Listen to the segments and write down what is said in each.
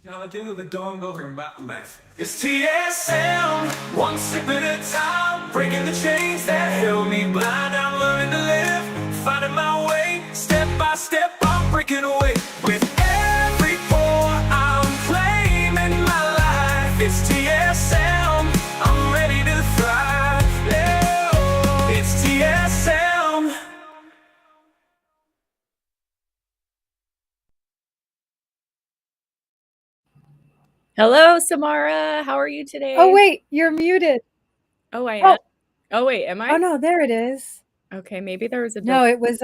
Gonna do the don't go about my It's TSM, one sip at a time, breaking the chains that held me blind. I'm learning to live, finding my way, step by step. I'm breaking away with every pore. I'm claiming my life. It's TSM, I'm ready to thrive. Yeah, it's TSM. Hello, Samara. How are you Oh, today? wait, you're muted. Oh, I am. Oh, Oh, wait, am oh I? no, there it is. Okay, maybe there was a delay. No, it was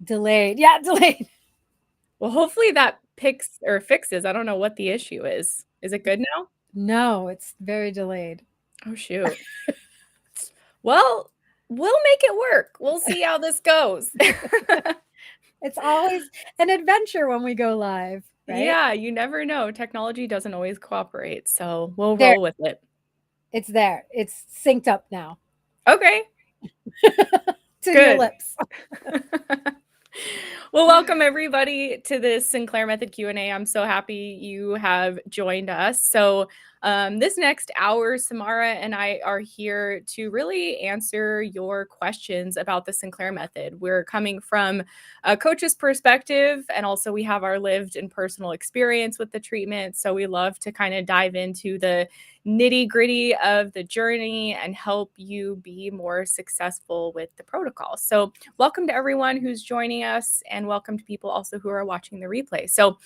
delayed. Yeah, delayed. Well, hopefully that picks or fixes. I don't know what the issue is. Is it good now? No, it's very delayed. Oh, shoot. Well, we'll make it work. We'll see how this goes. It's always an adventure when we go live, right? Yeah, you never know. Technology doesn't always cooperate, so we'll There, roll with it. it's there. It's synced up now Okay, to your good. lips. Well, welcome everybody to this Sinclair Method Q&A. I'm so happy you have joined us. So this next hour, Samara and I are here to really answer your questions about the Sinclair Method. We're coming from a coach's perspective, and also we have our lived and personal experience with the treatment. So we love to kind of dive into the nitty gritty of the journey and help you be more successful with the protocol. So welcome to everyone who's joining us, and welcome to people also who are watching the replay. So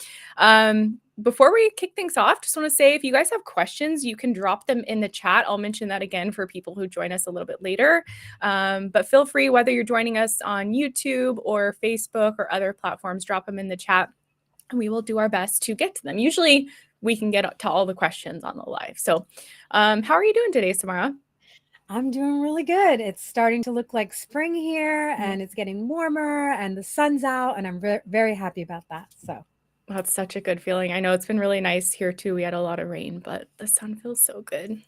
before we kick things off, just want to say if you guys have questions, you can drop them in the chat. I'll mention that again for people who join us a little bit later. But feel free, whether you're joining us on YouTube or Facebook or other platforms, drop them in the chat and we will do our best to get to them. Usually we can get to all the questions on the live. So how are you doing today, Samara? I'm doing really good. It's starting to look like spring here and it's getting warmer and the sun's out and I'm very happy about that. So that's such a good feeling. I know it's been really nice here too. We had a lot of rain, but the sun feels so good.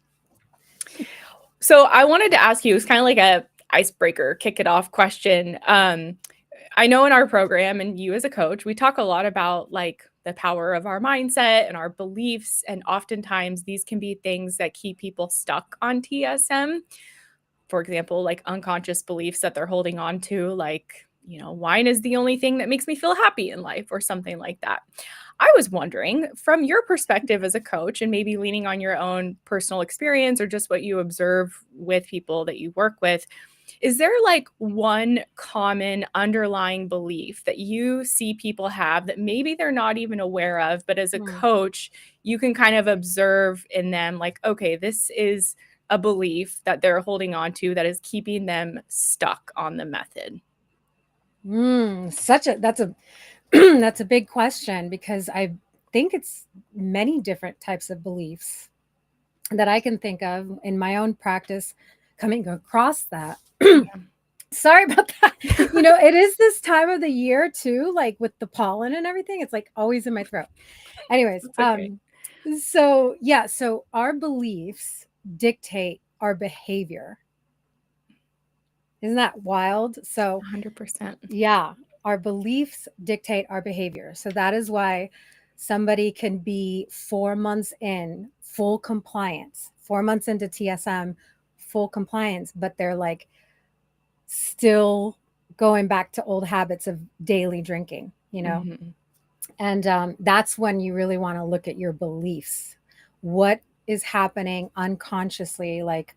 So I wanted to ask you, it's kind of like a icebreaker, kick it off question. I know in our program and you as a coach, we talk a lot about like the power of our mindset and our beliefs. And oftentimes these can be things that keep people stuck on TSM. For example, like unconscious beliefs that they're holding on to, like, you know, wine is the only thing that makes me feel happy in life or something like that. I was wondering, from your perspective as a coach and maybe leaning on your own personal experience or just what you observe with people that you work with, is there like one common underlying belief that you see people have that maybe they're not even aware of, but as a coach, you can kind of observe in them like, okay, this is a belief that they're holding on to that is keeping them stuck on the method? that's a that's a big question because I think it's many different types of beliefs that I can think of in my own practice coming across that. Sorry about that. It is this time of the year too, like with the pollen and everything. It's like always in my throat. Anyways, Okay. so our beliefs dictate our behavior. Isn't that wild? So 100%. yeah, our beliefs dictate our behavior. So that is why somebody can be 4 months in full compliance, 4 months into TSM, full compliance, but they're like still going back to old habits of daily drinking, Mm-hmm. And that's when you really want to look at your beliefs. What is happening unconsciously, like,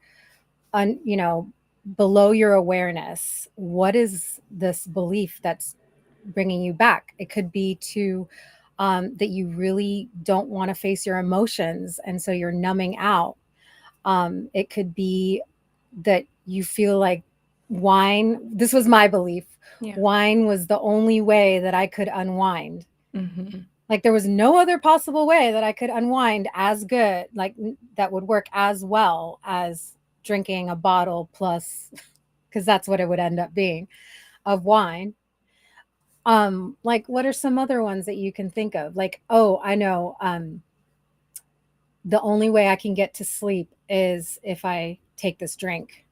below your awareness? What is this belief that's bringing you back? It could be to that you really don't want to face your emotions, and so you're numbing out. It could be that you feel like wine, this was my belief, Yeah. wine was the only way that I could unwind. Mm-hmm. Like there was no other possible way that I could unwind as good, like that would work as well as drinking a bottle plus, because that's what it would end up being, of wine. Like what are some other ones that you can think of? Like, oh, I know, the only way I can get to sleep is if I take this drink.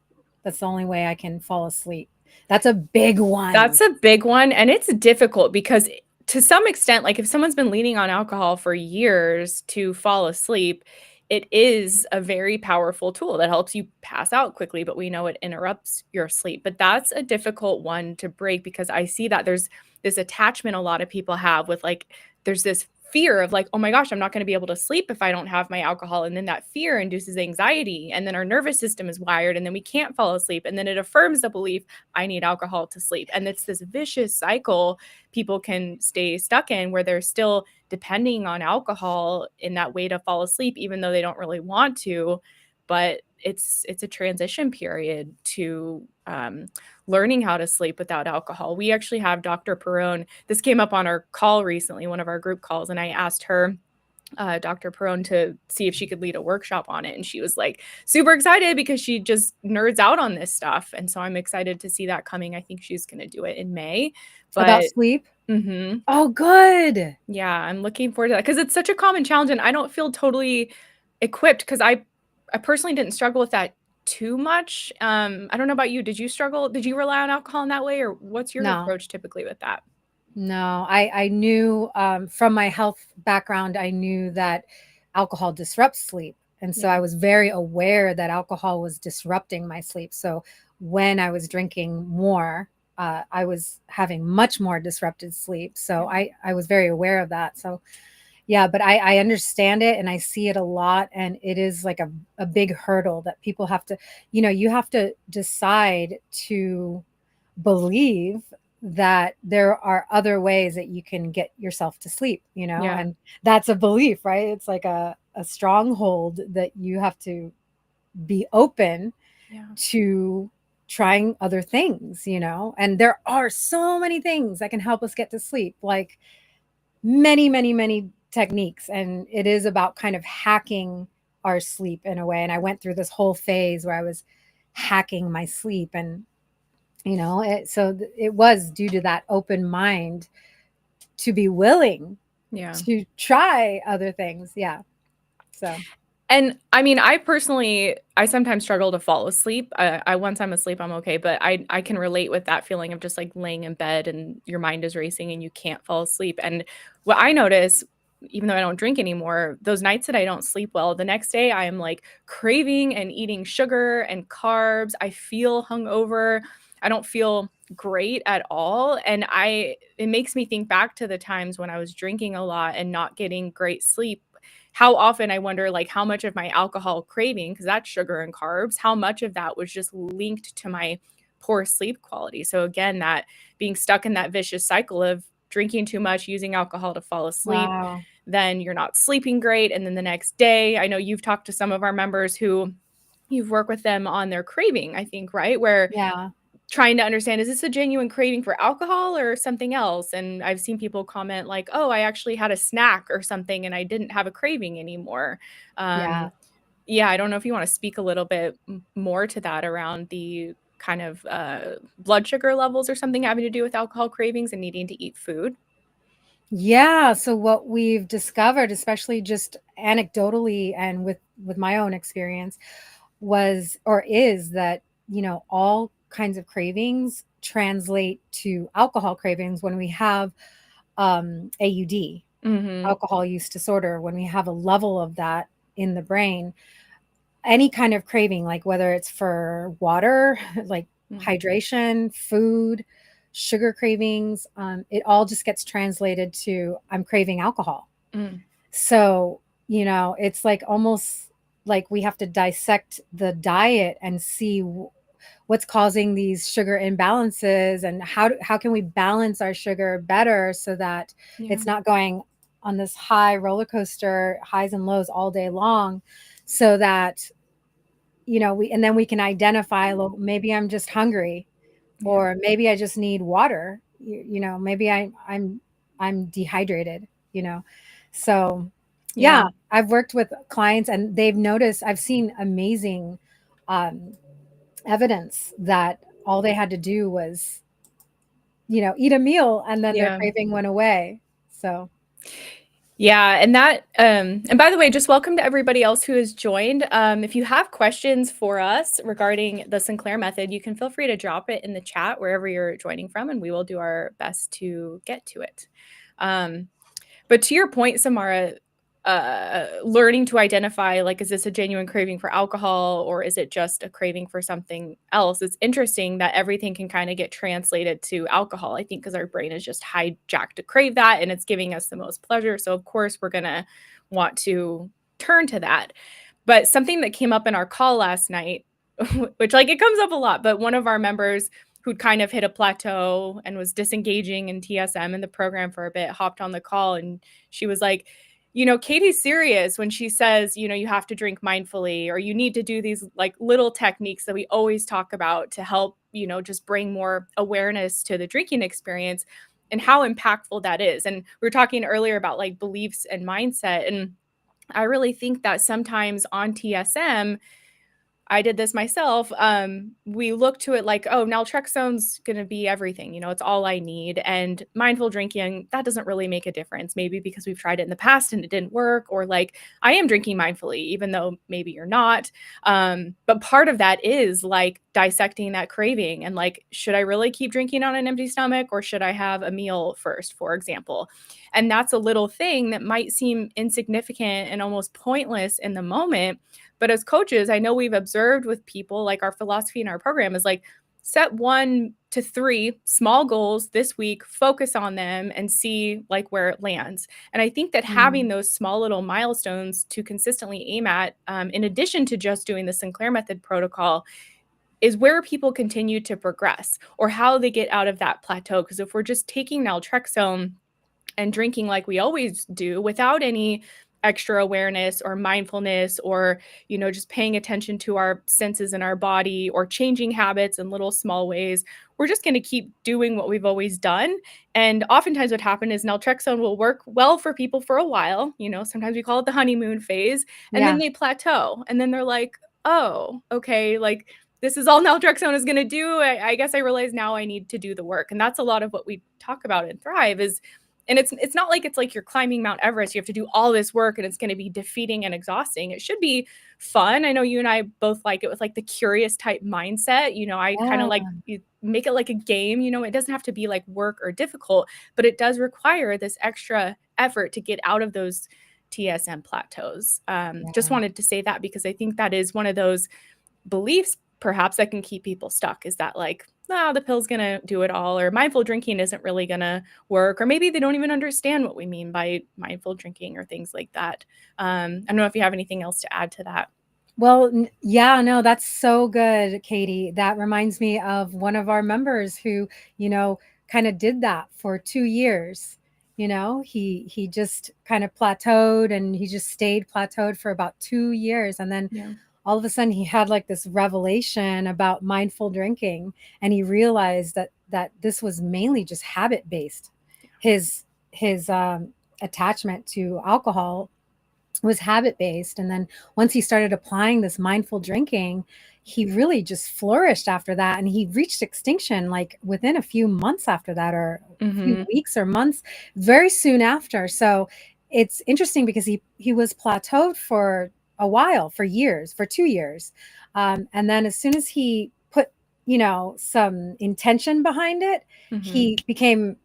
That's the only way I can fall asleep. That's a big one. That's a big one. And it's difficult because to some extent, like if someone's been leaning on alcohol for years to fall asleep, it is a very powerful tool that helps you pass out quickly, but we know it interrupts your sleep. But that's a difficult one to break because I see that there's this attachment a lot of people have with like, there's this fear of like, oh my gosh, I'm not going to be able to sleep if I don't have my alcohol. And then that fear induces anxiety. And then our nervous system is wired, and then we can't fall asleep. And then it affirms the belief, I need alcohol to sleep. And it's this vicious cycle people can stay stuck in where they're still depending on alcohol in that way to fall asleep, even though they don't really want to. But it's a transition period to learning how to sleep without alcohol. We actually have Dr. Perone. This came up on our call recently, one of our group calls, and I asked her, Dr. Perone, to see if she could lead a workshop on it. And she was like super excited because she just nerds out on this stuff. And so I'm excited to see that coming. I think she's going to do it in May. About But sleep. mhm, Oh, good. yeah, I'm looking forward to that because it's such a common challenge, and I don't feel totally equipped because I personally didn't struggle with that too much. I don't know about you. Did you struggle? Did you rely on alcohol in that way, or what's your No, approach typically with that? no. I knew from my health background, I knew that alcohol disrupts sleep. And so Yeah. I was very aware that alcohol was disrupting my sleep. So when I was drinking more, I was having much more disrupted sleep. So Yeah. I was very aware of that. So yeah, but I understand it and I see it a lot. And it is like a big hurdle that people have to, you have to decide to believe that there are other ways that you can get yourself to sleep, Yeah. and that's a belief, right? It's like a stronghold that you have to be open Yeah. to trying other things, and there are so many things that can help us get to sleep, like many, many, many techniques. And it is about kind of hacking our sleep in a way. And I went through this whole phase where I was hacking my sleep. And, it was due to that open mind to be willing Yeah. to try other things. Yeah. So, And I mean, I sometimes struggle to fall asleep. Once I'm asleep, I'm okay, but I can relate with that feeling of just like laying in bed and your mind is racing and you can't fall asleep. And what I notice, even though I don't drink anymore, those nights that I don't sleep well, the next day I am like craving and eating sugar and carbs. I feel hungover. I don't feel great at all. And it makes me think back to the times when I was drinking a lot and not getting great sleep. How often I wonder, like, how much of my alcohol craving, because that's sugar and carbs, how much of that was just linked to my poor sleep quality. So again, that being stuck in that vicious cycle of drinking too much, using alcohol to fall asleep, wow. then you're not sleeping great. And then the next day, I know you've talked to some of our members who you've worked with them on their craving, I think, right? Where Yeah. trying to understand, is this a genuine craving for alcohol or something else? And I've seen people comment like, oh, I actually had a snack or something and I didn't have a craving anymore. Yeah. um yeah, I don't know if you want to speak a little bit more to that around the kind of blood sugar levels or something having to do with alcohol cravings and needing to eat food. Yeah. So what we've discovered, especially just anecdotally and with my own experience, was or is that all kinds of cravings translate to alcohol cravings when we have AUD, Hmm. alcohol use disorder, when we have a level of that in the brain. Any kind of craving, like whether it's for water, like hydration, food, sugar cravings, it all just gets translated to I'm craving alcohol. Mm. So, it's like almost like we have to dissect the diet and see what's causing these sugar imbalances and how can we balance our sugar better so that Yeah. it's not going on this high roller coaster, highs and lows all day long, so that we can identify, look, maybe I'm just hungry, Yeah. or maybe I just need water. Maybe I'm dehydrated. So Yeah. yeah, I've worked with clients and they've noticed. I've seen amazing um, evidence that all they had to do was eat a meal and then their Yeah. craving went away. So Yeah, and by the way, just welcome to everybody else who has joined. If you have questions for us regarding the Sinclair method, you can feel free to drop it in the chat wherever you're joining from, and we will do our best to get to it. But to your point, Samara, learning to identify, like, is this a genuine craving for alcohol or is it just a craving for something else? It's interesting that everything can kind of get translated to alcohol, I think, because our brain is just hijacked to crave that and it's giving us the most pleasure. So, of course, we're going to want to turn to that. But something that came up in our call last night, which, like, it comes up a lot, but one of our members who'd kind of hit a plateau and was disengaging in TSM in the program for a bit, hopped on the call and she was like, Katie's serious when she says, you have to drink mindfully or you need to do these like little techniques that we always talk about to help, just bring more awareness to the drinking experience and how impactful that is. And we were talking earlier about like beliefs and mindset. And I really think that sometimes on TSM, I did this myself. We look to it like, oh, naltrexone's going to be everything. It's all I need. And mindful drinking, that doesn't really make a difference. Maybe because we've tried it in the past and it didn't work, or like I am drinking mindfully, even though maybe you're not. But part of that is like dissecting that craving and like, should I really keep drinking on an empty stomach or should I have a meal first, for example? And that's a little thing that might seem insignificant and almost pointless in the moment. But as coaches, I know we've observed with people, like our philosophy in our program is like set 1 to 3 small goals this week, focus on them and see like where it lands. And I think that having those small little milestones to consistently aim at, in addition to just doing the Sinclair Method protocol, is where people continue to progress or how they get out of that plateau. Because if we're just taking naltrexone and drinking like we always do without any extra awareness or mindfulness or, just paying attention to our senses in our body or changing habits in little small ways, we're just going to keep doing what we've always done. And oftentimes what happens is naltrexone will work well for people for a while. Sometimes we call it the honeymoon phase, and then they plateau and then they're like, oh, okay, like this is all naltrexone is going to do. I guess I realize now I need to do the work. And that's a lot of what we talk about in Thrive is, and it's not like it's like you're climbing Mount Everest. You have to do all this work and it's going to be defeating and exhausting. It should be fun. I know you and I both like it with like the curious type mindset. I kind of like you make it like a game. It doesn't have to be like work or difficult, but it does require this extra effort to get out of those TSM plateaus. Just wanted to say that because I think that is one of those beliefs perhaps that can keep people stuck is that like, the pill's going to do it all, or mindful drinking isn't really going to work, or maybe they don't even understand what we mean by mindful drinking or things like that. I don't know if you have anything else to add to that. Well, yeah, no, that's so good, Katie. That reminds me of one of our members who, kind of did that for 2 years. He just kind of plateaued and he just stayed plateaued for about 2 years. And then all of a sudden he had like this revelation about mindful drinking and he realized that this was mainly just habit based. His attachment to alcohol was habit based. And then once he started applying this mindful drinking, he really just flourished after that. And he reached extinction like within a few months after that, or a few weeks or months, very soon after. So it's interesting because he was plateaued for a while, for 2 years. And then as soon as he put, some intention behind it, he became,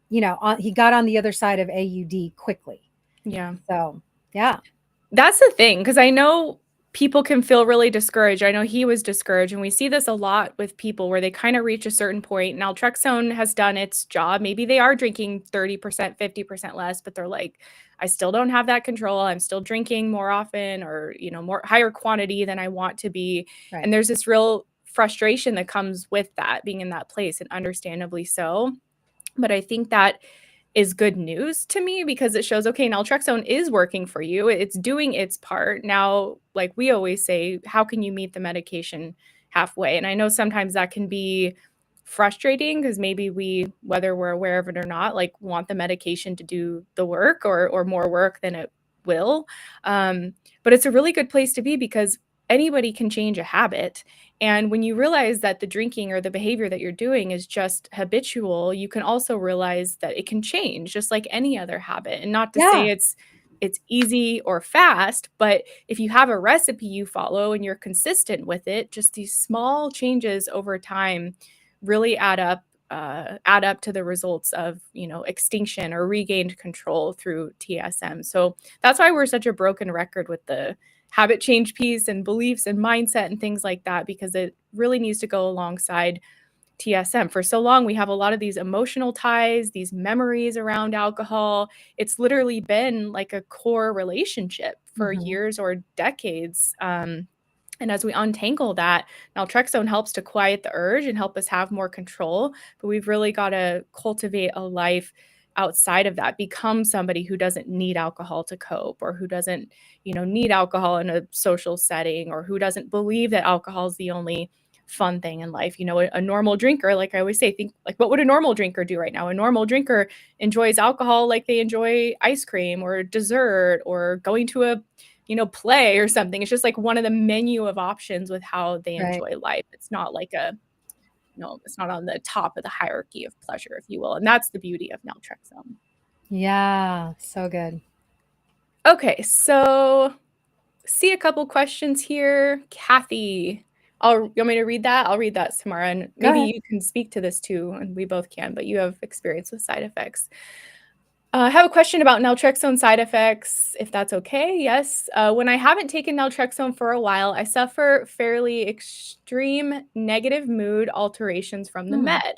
he got on the other side of AUD quickly. Yeah. So, yeah. That's the thing, because I know people can feel really discouraged. I know he was discouraged, and we see this a lot with people where they kind of reach a certain point. Naltrexone has done its job. Maybe they are drinking 30%, 50% less, but they're like, I still don't have that control. I'm still drinking more often or, more higher quantity than I want to be. Right. And there's this real frustration that comes with that, being in that place, and understandably so. But I think that is good news to me because it shows, okay, naltrexone is working for you. It's doing its part. Now, like we always say, how can you meet the medication halfway? And I know sometimes that can be frustrating because maybe we, whether we're aware of it or not, like want the medication to do the work or more work than it will. But it's a really good place to be because anybody can change a habit. And when you realize that the drinking or the behavior that you're doing is just habitual, you can also realize that it can change just like any other habit. And not to say it's easy or fast, but if you have a recipe you follow and you're consistent with it, just these small changes over time really add up add up to the results of, extinction or regained control through TSM. So that's why we're such a broken record with the habit change piece and beliefs and mindset and things like that, because it really needs to go alongside TSM. For so long, we have a lot of these emotional ties, these memories around alcohol. It's literally been like a core relationship for years or decades. And as we untangle that, naltrexone helps to quiet the urge and help us have more control. But we've really got to cultivate a life outside of that, become somebody who doesn't need alcohol to cope, or who doesn't, need alcohol in a social setting, or who doesn't believe that alcohol is the only fun thing in life. A normal drinker, like I always say, think like, what would a normal drinker do right now? A normal drinker enjoys alcohol like they enjoy ice cream or dessert or going to a play or something. It's just like one of the menu of options with how they enjoy life. It's not like it's not on the top of the hierarchy of pleasure, if you will. And that's the beauty of naltrexone. Yeah, so good. Okay, so see a couple questions here. Kathy, you want me to read that? I'll read that, Samara, and maybe you can speak to this too, and we both can, but you have experience with side effects. I have a question about naltrexone side effects, if that's okay. Yes. When I haven't taken naltrexone for a while, I suffer fairly extreme negative mood alterations from the med.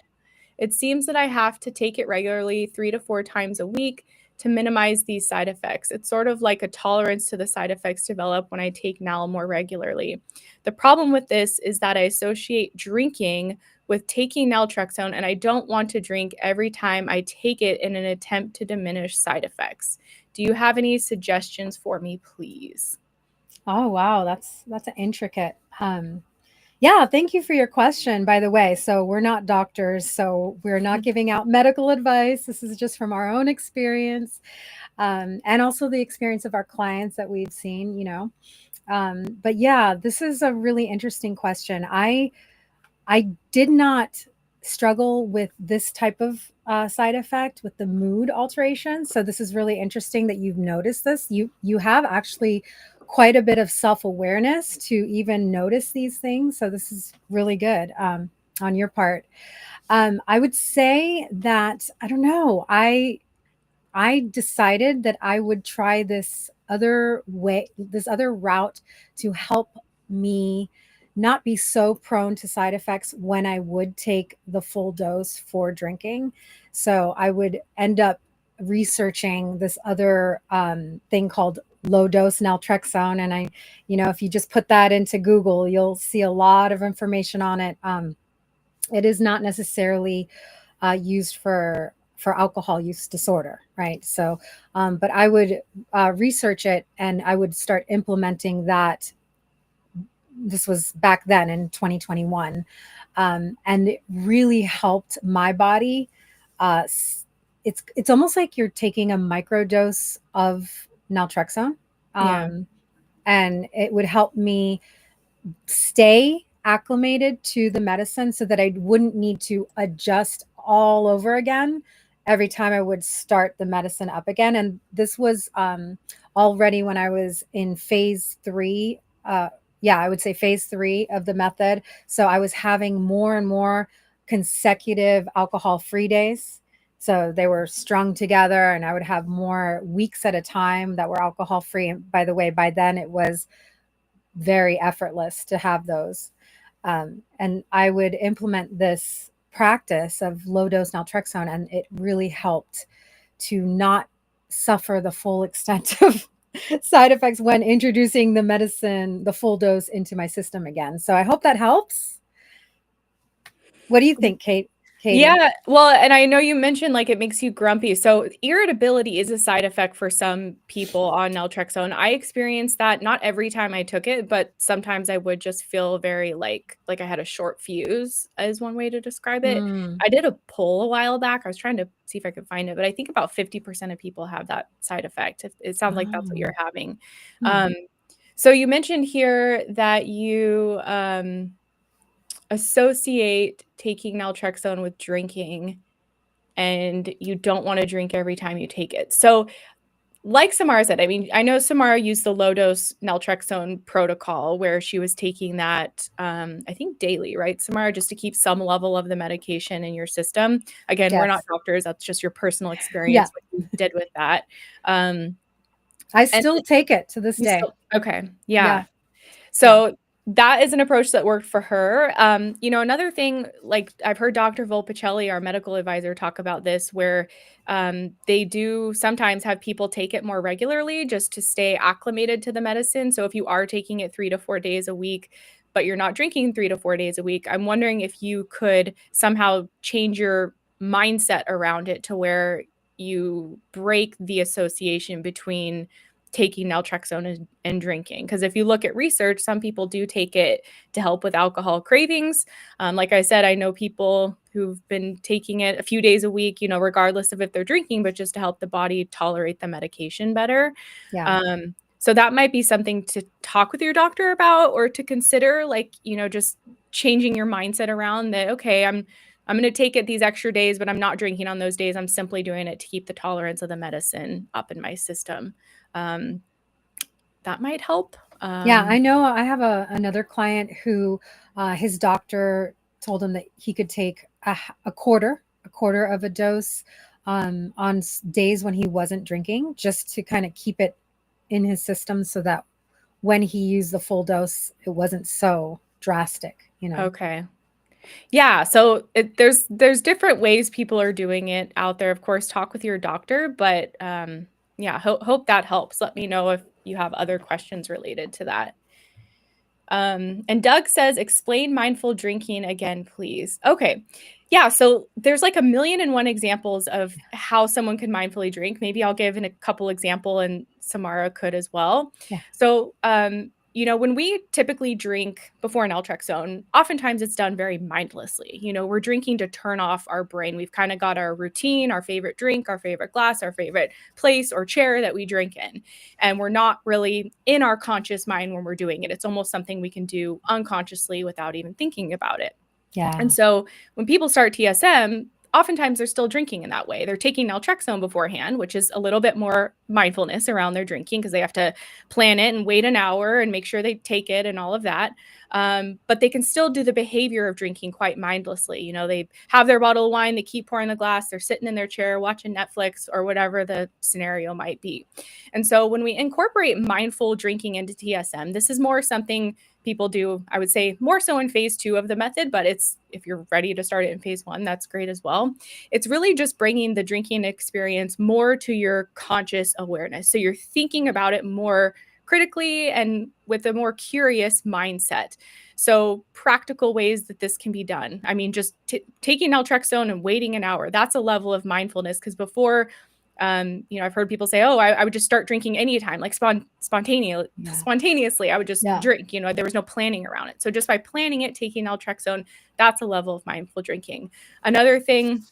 It seems that I have to take it regularly 3 to 4 times a week to minimize these side effects. It's sort of like a tolerance to the side effects develop when I take Nal more regularly. The problem with this is that I associate drinking with taking naltrexone, and I don't want to drink every time I take it in an attempt to diminish side effects. Do you have any suggestions for me, please? Oh, wow. That's an intricate. Yeah, thank you for your question, by the way. So we're not doctors, so we're not giving out medical advice. This is just from our own experience, and also the experience of our clients that we've seen, But yeah, this is a really interesting question. I did not struggle with this type of side effect with the mood alteration. So this is really interesting that you've noticed this. You have actually quite a bit of self-awareness to even notice these things. So this is really good on your part. I would say that, I don't know, I decided that I would try this other route to help me not be so prone to side effects when I would take the full dose for drinking. So I would end up researching this other thing called low dose naltrexone. And if you just put that into Google, you'll see a lot of information on it. It is not necessarily used for alcohol use disorder, right? So, but I would research it and I would start implementing that. This was back then in 2021. And it really helped my body. It's almost like you're taking a microdose of naltrexone. And it would help me stay acclimated to the medicine so that I wouldn't need to adjust all over again every time I would start the medicine up again. And this was already when I was in phase 3. I would say phase 3 of the method. So I was having more and more consecutive alcohol-free days. So they were strung together and I would have more weeks at a time that were alcohol-free. And by the way, by then it was very effortless to have those. And I would implement this practice of low dose naltrexone, and it really helped to not suffer the full extent of side effects when introducing the medicine, the full dose, into my system again. So I hope that helps. What do you think, Katie? Yeah, well, and I know you mentioned like it makes you grumpy. So irritability is a side effect for some people on naltrexone. I experienced that not every time I took it, but sometimes I would just feel very like I had a short fuse, is one way to describe it. I did a poll a while back. I was trying to see if I could find it, but I think about 50% of people have that side effect. It sounds like that's what you're having. So you mentioned here that you associate taking naltrexone with drinking, and you don't want to drink every time you take it. So like Samara said, I mean, I know Samara used the low dose naltrexone protocol where she was taking that, I think daily, right, Samara, just to keep some level of the medication in your system. Again, we're not Yes. doctors. That's just your personal Yeah. experience, what you did with that. Um, I and still take it to this you day. still, okay, Yeah. yeah. Yeah. So that is an approach that worked for her. Another thing, like I've heard Dr. Volpicelli, our medical advisor, talk about this, where they do sometimes have people take it more regularly just to stay acclimated to the medicine. So if you are taking it 3 to 4 days a week, but you're not drinking 3 to 4 days a week, I'm wondering if you could somehow change your mindset around it to where you break the association between taking naltrexone and drinking. Because if you look at research, some people do take it to help with alcohol cravings. Like I said, I know people who've been taking it a few days a week, regardless of if they're drinking, but just to help the body tolerate the medication better. Yeah. So that might be something to talk with your doctor about, or to consider, like, just changing your mindset around that. Okay, I'm going to take it these extra days, but I'm not drinking on those days. I'm simply doing it to keep the tolerance of the medicine up in my system. Um, that might help. Yeah, I know I have another client who his doctor told him that he could take a quarter of a dose on days when he wasn't drinking, just to kind of keep it in his system so that when he used the full dose, it wasn't so drastic, Okay. Yeah, so there's different ways people are doing it out there. Of course, talk with your doctor, but yeah, hope that helps. Let me know if you have other questions related to that. And Doug says, explain mindful drinking again, please. Okay. Yeah. So there's like 1,000,001 examples of how someone can mindfully drink. Maybe I'll give in a couple example, and Samara could as well. Yeah. So, when we typically drink before naltrexone, oftentimes it's done very mindlessly. We're drinking to turn off our brain. We've kind of got our routine, our favorite drink, our favorite glass, our favorite place or chair that we drink in. And we're not really in our conscious mind when we're doing it. It's almost something we can do unconsciously without even thinking about it. Yeah. And so when people start TSM, oftentimes they're still drinking in that way. They're taking naltrexone beforehand, which is a little bit more mindfulness around their drinking, because they have to plan it and wait an hour and make sure they take it and all of that. But they can still do the behavior of drinking quite mindlessly. They have their bottle of wine, they keep pouring the glass, they're sitting in their chair watching Netflix or whatever the scenario might be. And so when we incorporate mindful drinking into TSM, this is more something people do, I would say, more so in phase 2 of the method, but if you're ready to start it in phase 1, that's great as well. It's really just bringing the drinking experience more to your conscious awareness. So you're thinking about it more critically and with a more curious mindset. So practical ways that this can be done. I mean, just taking naltrexone and waiting an hour, that's a level of mindfulness, because before, I've heard people say, oh, I would just start drinking anytime, like spontaneously, I would just drink, there was no planning around it. So just by planning it, taking naltrexone, that's a level of mindful drinking. Another thing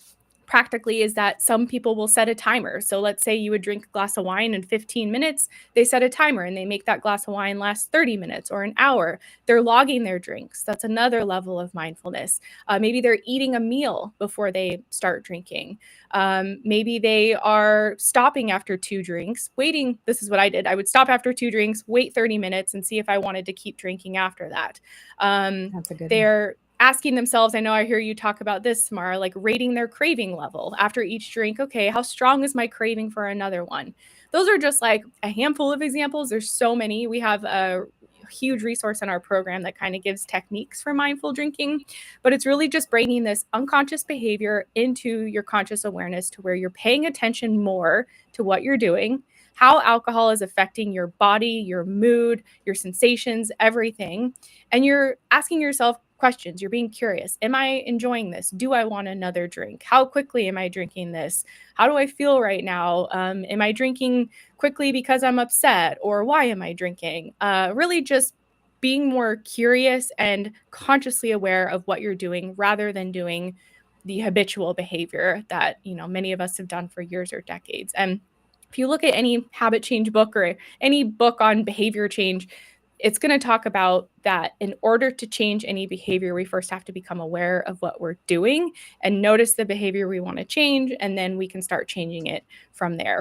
practically is that some people will set a timer. So let's say you would drink a glass of wine in 15 minutes, they set a timer and they make that glass of wine last 30 minutes or an hour. They're logging their drinks. That's another level of mindfulness. Maybe they're eating a meal before they start drinking. Maybe they are stopping after 2 drinks, waiting. This is what I did. I would stop after 2 drinks, wait 30 minutes and see if I wanted to keep drinking after that. That's a good they're one. Asking themselves, I know I hear you talk about this, Samara, like rating their craving level after each drink. Okay, how strong is my craving for another one? Those are just like a handful of examples. There's so many. We have a huge resource in our program that kind of gives techniques for mindful drinking, but it's really just bringing this unconscious behavior into your conscious awareness to where you're paying attention more to what you're doing, how alcohol is affecting your body, your mood, your sensations, everything. And you're asking yourself questions. You're being curious. Am I enjoying this? Do I want another drink? How quickly am I drinking this? How do I feel right now? Am I drinking quickly because I'm upset? Or why am I drinking? Really just being more curious and consciously aware of what you're doing, rather than doing the habitual behavior that, many of us have done for years or decades. And if you look at any habit change book or any book on behavior change, it's going to talk about that in order to change any behavior, we first have to become aware of what we're doing and notice the behavior we want to change, and then we can start changing it from there.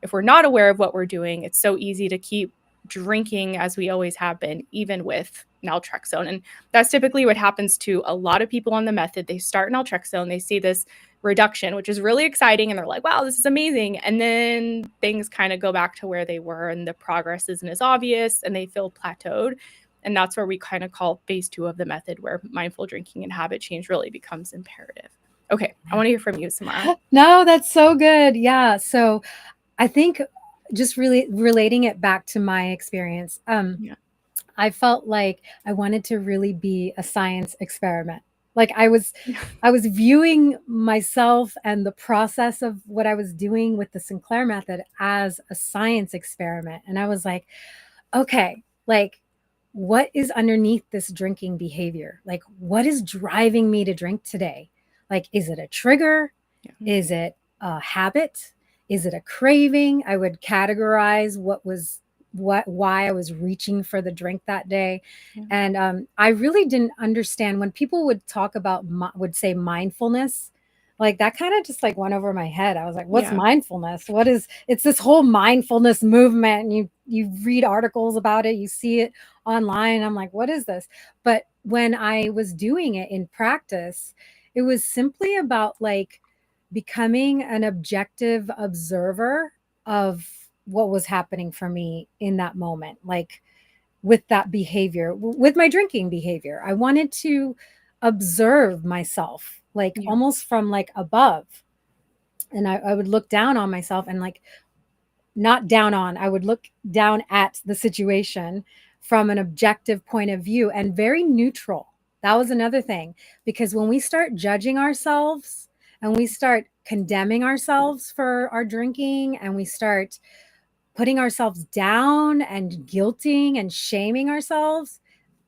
If we're not aware of what we're doing, it's so easy to keep drinking as we always have been, even with naltrexone. And that's typically what happens to a lot of people on the method. They start naltrexone, they see this reduction, which is really exciting, and they're like, wow, this is amazing. And then things kind of go back to where they were, and the progress isn't as obvious, and they feel plateaued. And that's where we kind of call phase 2 of the method, where mindful drinking and habit change really becomes imperative. Okay, I want to hear from you, Samara. No, that's so good. Yeah. So I think just really relating it back to my experience, I felt like I wanted to really be a science experiment. Like I was viewing myself and the process of what I was doing with the Sinclair method as a science experiment. And I was like, okay, like what is underneath this drinking behavior? Like what is driving me to drink today? Like, is it a trigger? Yeah. Is it a habit? Is it a craving? I would categorize why I was reaching for the drink that day. Yeah. And I really didn't understand when people would talk about, would say mindfulness, like that kind of just like went over my head. I was like, what's mindfulness? It's this whole mindfulness movement. And you read articles about it, you see it online. I'm like, what is this? But when I was doing it in practice, it was simply about like becoming an objective observer of what was happening for me in that moment, like with that behavior, with my drinking behavior. I wanted to observe myself, like almost from like above. And I would look down on myself and like not down on, I would look down at the situation from an objective point of view and very neutral. That was another thing, because when we start judging ourselves and we start condemning ourselves for our drinking and we start putting ourselves down and guilting and shaming ourselves,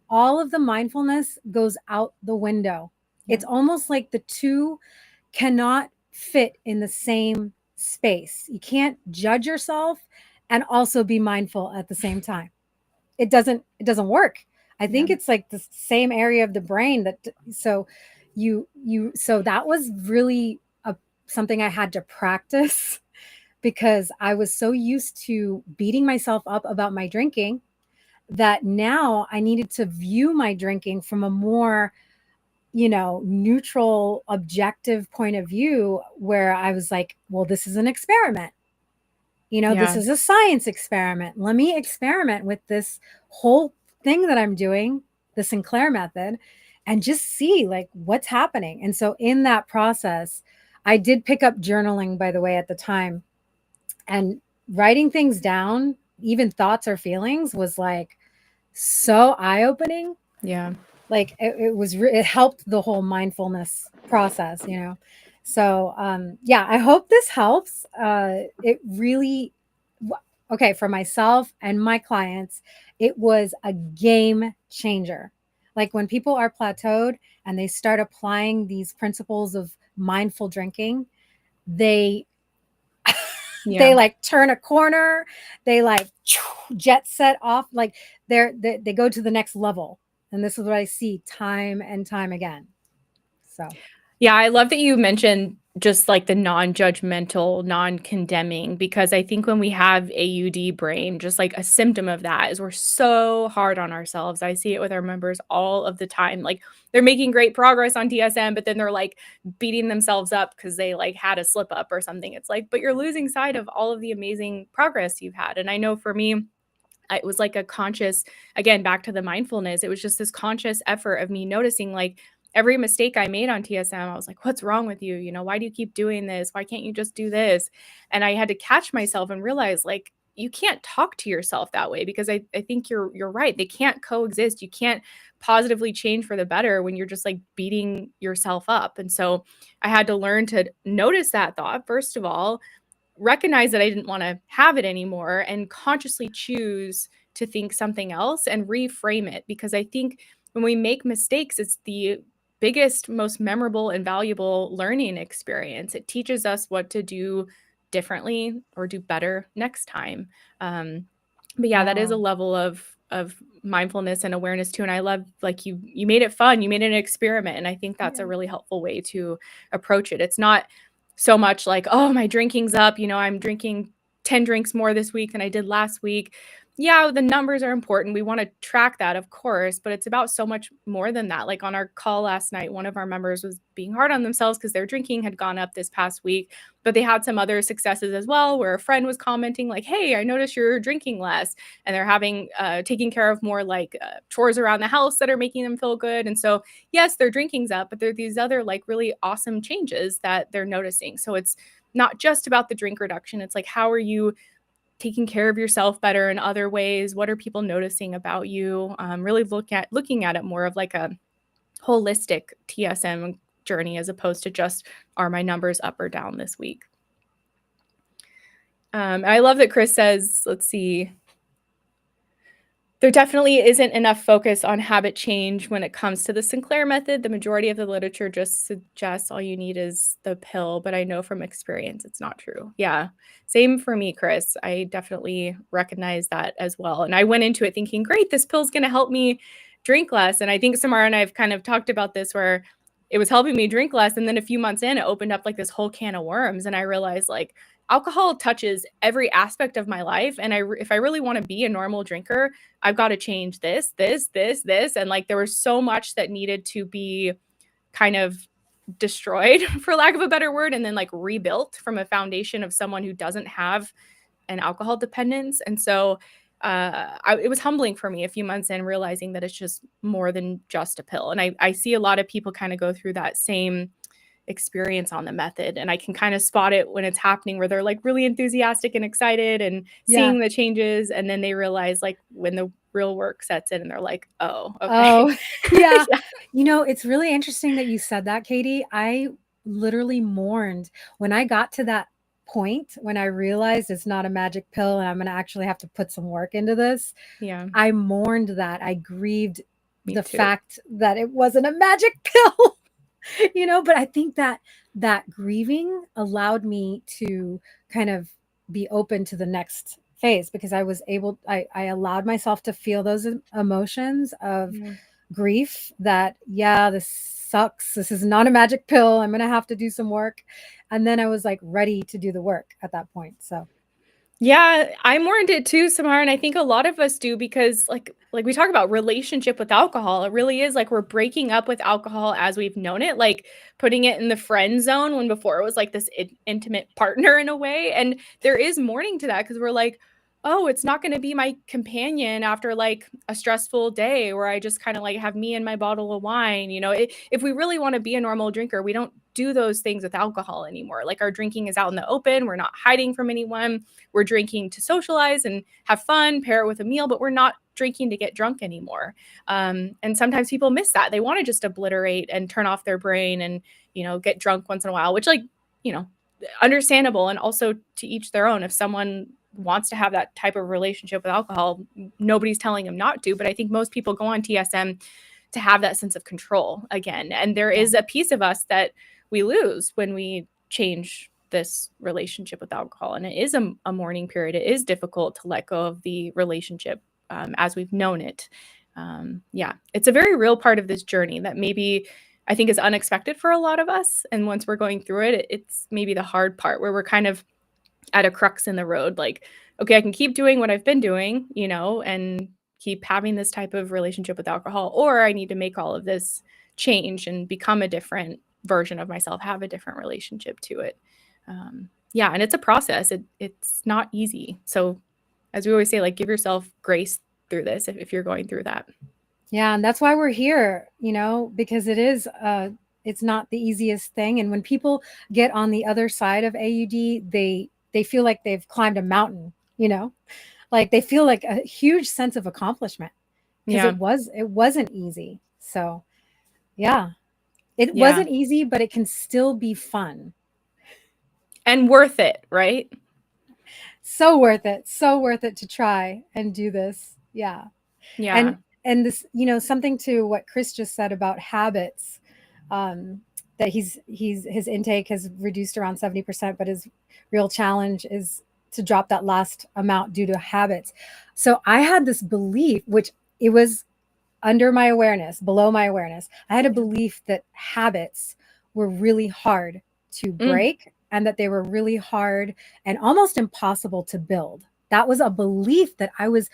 all of the mindfulness goes out the window. Yeah. It's almost like the two cannot fit in the same space. You can't judge yourself and also be mindful at the same time. It doesn't work. I think it's like the same area of the brain so that was really something I had to practice, because I was so used to beating myself up about my drinking that now I needed to view my drinking from a more, neutral, objective point of view, where I was like, well, this is an experiment. This is a science experiment. Let me experiment with this whole thing that I'm doing, the Sinclair method, and just see like what's happening. And so in that process, I did pick up journaling, by the way, at the time. And writing things down, even thoughts or feelings, was like so eye-opening. Yeah. Like it helped the whole mindfulness process, So I hope this helps. It really, okay, for myself and my clients, it was a game changer. Like when people are plateaued and they start applying these principles of mindful drinking, they like turn a corner, they like jet set off, like they go to the next level. And this is what I see time and time again. So yeah, I love that you mentioned just like the non-judgmental, non-condemning, because I think when we have AUD brain, just like a symptom of that is we're so hard on ourselves. I see it with our members all of the time. Like they're making great progress on DSM, but then they're like beating themselves up because they like had a slip up or something. It's like, but you're losing sight of all of the amazing progress you've had. And I know for me, it was like a conscious, again, back to the mindfulness, it was just this conscious effort of me noticing like every mistake I made on TSM, I was like, what's wrong with you? Why do you keep doing this? Why can't you just do this? And I had to catch myself and realize like, you can't talk to yourself that way, because I think you're right. They can't coexist. You can't positively change for the better when you're just like beating yourself up. And so I had to learn to notice that thought, first of all, recognize that I didn't want to have it anymore, and consciously choose to think something else and reframe it. Because I think when we make mistakes, it's the biggest, most memorable and valuable learning experience. It teaches us what to do differently or do better next time. But yeah, that is a level of of mindfulness and awareness too. And I love, like, you made it fun, you made it an experiment. And I think that's a really helpful way to approach it. It's not so much like, oh, my drinking's up, I'm drinking 10 drinks more this week than I did last week. Yeah, the numbers are important. We want to track that, of course, but it's about so much more than that. Like on our call last night, one of our members was being hard on themselves because their drinking had gone up this past week, but they had some other successes as well, where a friend was commenting like, hey, I noticed you're drinking less, and they're having taking care of more like chores around the house that are making them feel good. And so yes, their drinking's up, but there are these other like really awesome changes that they're noticing. So it's not just about the drink reduction. It's like, how are you taking care of yourself better in other ways? What are people noticing about you? Really looking at it more of like a holistic TSM journey, as opposed to just, are my numbers up or down this week? I love that Chris says, let's see, there definitely isn't enough focus on habit change when it comes to the Sinclair method. The majority of the literature just suggests all you need is the pill, but I know from experience it's not true. Yeah, same for me, Chris. I definitely recognize that as well. And I went into it thinking, great, this pill's going to help me drink less. And I think Samara and I have kind of talked about this, where it was helping me drink less. And then a few months in, it opened up like this whole can of worms. And I realized, like, alcohol touches every aspect of my life. And if I really want to be a normal drinker, I've got to change this. And like, there was so much that needed to be kind of destroyed, for lack of a better word, and then like rebuilt from a foundation of someone who doesn't have an alcohol dependence. And so it was humbling for me a few months in, realizing that it's just more than just a pill. And I see a lot of people kind of go through that same experience on the method, and I can kind of spot it when it's happening, where they're like really enthusiastic and excited and seeing the changes, and then they realize, like, when the real work sets in and they're like, oh, okay. Oh, yeah. It's really interesting that you said that, Katie. I literally mourned when I got to that point, when I realized it's not a magic pill and I'm going to actually have to put some work into this. Yeah, I mourned that. I grieved me the too. fact that it wasn't a magic pill. But I think that grieving allowed me to kind of be open to the next phase, because I allowed myself to feel those emotions of grief, that, yeah, this sucks. This is not a magic pill. I'm going to have to do some work. And then I was like ready to do the work at that point. So yeah, I mourned it too, Samar, and I think a lot of us do, because like we talk about relationship with alcohol, it really is like we're breaking up with alcohol as we've known it, like putting it in the friend zone, when before it was like this intimate partner in a way. And there is mourning to that, because we're like, oh, it's not going to be my companion after like a stressful day where I just kind of like have me and my bottle of wine. If we really want to be a normal drinker, we don't do those things with alcohol anymore. Like, our drinking is out in the open. We're not hiding from anyone. We're drinking to socialize and have fun, pair it with a meal, but we're not drinking to get drunk anymore. And sometimes people miss that. They want to just obliterate and turn off their brain and, get drunk once in a while, which, like, understandable. And also, to each their own. If someone wants to have that type of relationship with alcohol, nobody's telling them not to. But I think most people go on TSM to have that sense of control again. And there is a piece of us that we lose when we change this relationship with alcohol. And it is a mourning period. It is difficult to let go of the relationship as we've known it. It's a very real part of this journey that maybe I think is unexpected for a lot of us. And once we're going through it, it's maybe the hard part, where we're kind of at a crux in the road. Like, okay, I can keep doing what I've been doing, and keep having this type of relationship with alcohol, or I need to make all of this change and become a different version of myself, have a different relationship to it. And it's a process. It's not easy. So, as we always say, like, give yourself grace through this if you're going through that. Yeah, and that's why we're here, because it's not the easiest thing. And when people get on the other side of AUD, they feel like they've climbed a mountain, like they feel like a huge sense of accomplishment, because it wasn't easy. So it wasn't easy, but it can still be fun and worth it, right? So worth it to try and do this. Yeah. And this, something to what Chris just said about habits, that his intake has reduced around 70%, but his real challenge is to drop that last amount due to habits. So I had this belief, which it was under my awareness, below my awareness. I had a belief that habits were really hard to break and that they were really hard and almost impossible to build. That was a belief that I was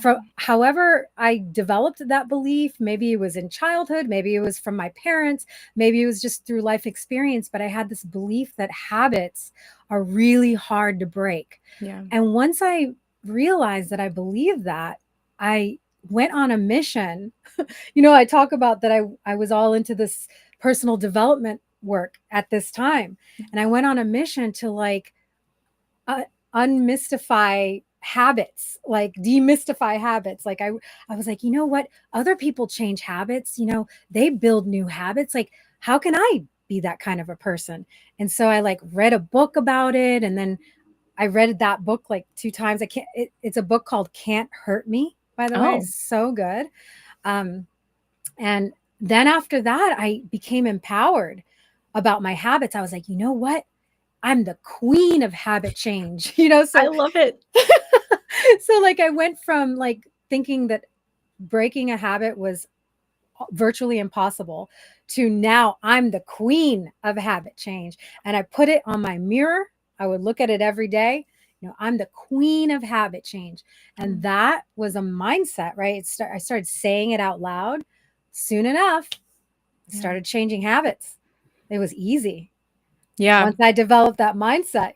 from. However I developed that belief, maybe it was in childhood, maybe it was from my parents, maybe it was just through life experience, but I had this belief that habits are really hard to break. Yeah. And once I realized that I believed that, I went on a mission. I talk about that I was all into this personal development work at this time. And I went on a mission to like unmystify habits, like demystify habits. Like I was like, you know what? Other people change habits, they build new habits. Like, how can I be that kind of a person? And so I like read a book about it. And then I read that book like 2 times. It's a book called Can't Hurt Me, by the way. So good. And then after that, I became empowered about my habits. I was like, you know what? I'm the queen of habit change, so I love it. So like I went from like thinking that breaking a habit was virtually impossible to now I'm the queen of habit change. And I put it on my mirror. I would look at it every day. I'm the queen of habit change. And that was a mindset, right? I started saying it out loud. Soon enough, started changing habits. It was easy. Yeah. Once I developed that mindset,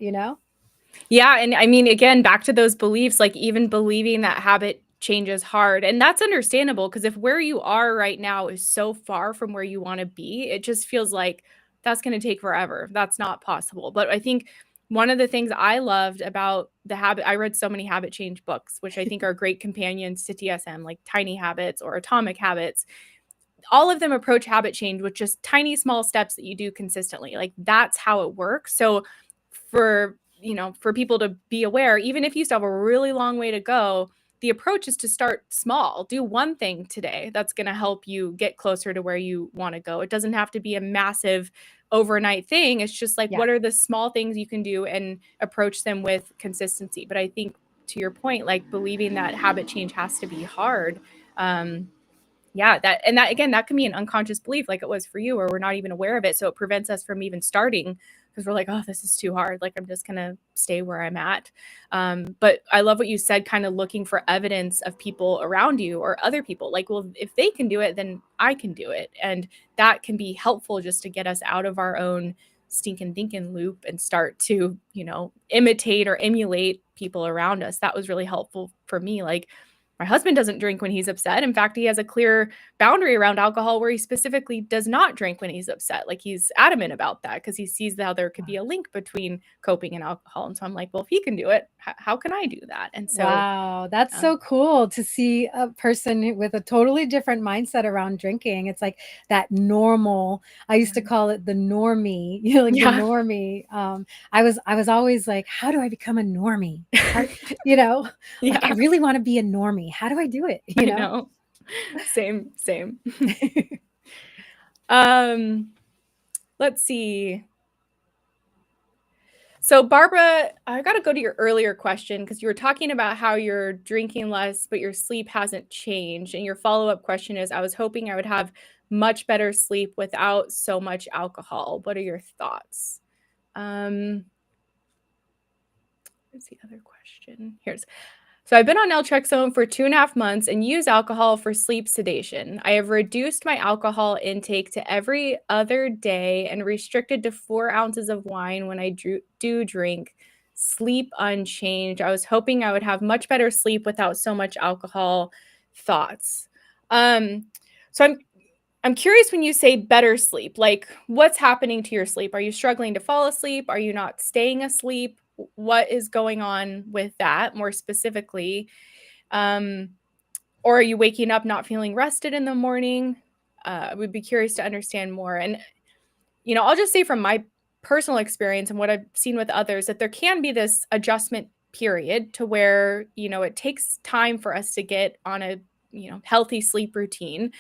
Yeah. And I mean, again, back to those beliefs, like even believing that habit change is hard. And that's understandable because if where you are right now is so far from where you want to be, it just feels like that's going to take forever. That's not possible. But I think one of the things I loved about the habit, I read so many habit change books, which I think are great companions to TSM, like Tiny Habits or Atomic Habits. All of them approach habit change with just tiny, small steps that you do consistently. Like that's how it works. So for people to be aware, even if you still have a really long way to go, the approach is to start small. Do one thing today that's going to help you get closer to where you want to go. It doesn't have to be a massive overnight thing. It's just like, what are the small things you can do and approach them with consistency? But I think to your point, like believing that habit change has to be hard. That again, that can be an unconscious belief like it was for you, or we're not even aware of it. So it prevents us from even starting because we're like, oh, this is too hard. Like, I'm just going to stay where I'm at. But I love what you said, kind of looking for evidence of people around you or other people. Like, well, if they can do it, then I can do it. And that can be helpful just to get us out of our own stinking thinking loop and start to, imitate or emulate people around us. That was really helpful for me. Like, my husband doesn't drink when he's upset. In fact, he has a clear boundary around alcohol where he specifically does not drink when he's upset. Like he's adamant about that because he sees how there could be a link between coping and alcohol. And so I'm like, well, if he can do it, how can I do that? And so, wow, that's so cool to see a person with a totally different mindset around drinking. It's like that normal. I used to call it the normie, the normie. I was always like, how do I become a normie? Like I really want to be a normie. How do I do it? I know. Same. Let's see. So Barbara, I got to go to your earlier question because you were talking about how you're drinking less, but your sleep hasn't changed. And your follow-up question is, I was hoping I would have much better sleep without so much alcohol. What are your thoughts? Where's the other question? So I've been on naltrexone for 2.5 months and use alcohol for sleep sedation. I have reduced my alcohol intake to every other day and restricted to 4 ounces of wine when I do drink. Sleep unchanged. I was hoping I would have much better sleep without so much alcohol. Thoughts? So I'm curious when you say better sleep, like what's happening to your sleep? Are you struggling to fall asleep? Are you not staying asleep? What is going on with that more specifically? Or are you waking up not feeling rested in the morning? I would be curious to understand more. And, I'll just say from my personal experience and what I've seen with others that there can be this adjustment period to where, it takes time for us to get on a, healthy sleep routine.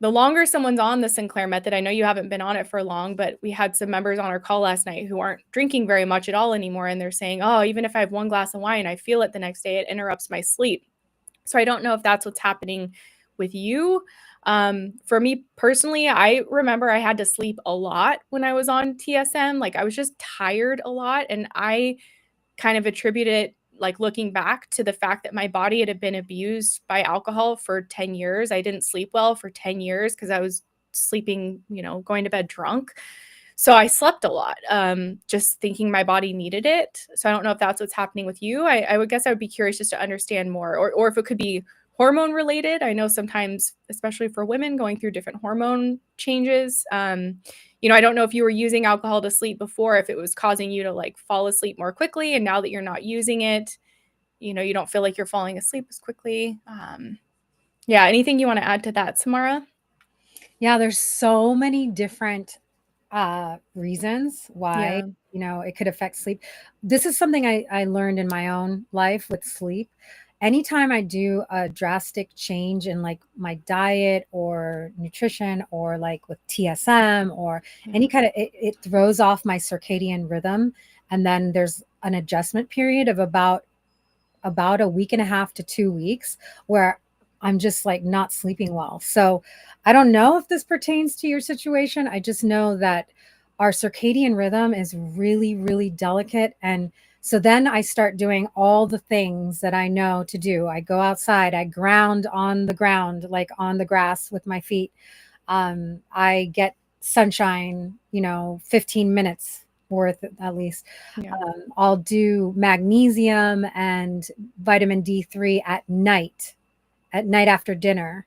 the longer someone's on the Sinclair method, I know you haven't been on it for long, but we had some members on our call last night who aren't drinking very much at all anymore. And they're saying, oh, even if I have one glass of wine, I feel it the next day, it interrupts my sleep. So I don't know if that's what's happening with you. For me personally, I remember I had to sleep a lot when I was on TSM. Like I was just tired a lot. And I kind of attribute it, like looking back, to the fact that my body had been abused by alcohol for 10 years. I didn't sleep well for 10 years because I was sleeping, going to bed drunk. So I slept a lot, just thinking my body needed it. So I don't know if that's what's happening with you. I would guess I would be curious just to understand more, or if it could be hormone related. I know sometimes, especially for women going through different hormone changes, I don't know if you were using alcohol to sleep before, if it was causing you to like fall asleep more quickly. And now that you're not using it, you don't feel like you're falling asleep as quickly. Yeah. Anything you want to add to that, Samara? Yeah, there's so many different reasons why, Yeah. it could affect sleep. This is something I learned in my own life with sleep. Anytime I do a drastic change in like my diet or nutrition, or like with TSM or any kind of, it throws off my circadian rhythm. And then there's an adjustment period of about a week and a half to 2 weeks where I'm just like not sleeping well. So I don't know if this pertains to your situation. I just know that our circadian rhythm is really, really delicate. And so then I start doing all the things that I know to do. I go outside, I ground on the ground, like on the grass with my feet. I get sunshine, 15 minutes worth at least. Yeah. I'll do magnesium and vitamin D3 at night after dinner.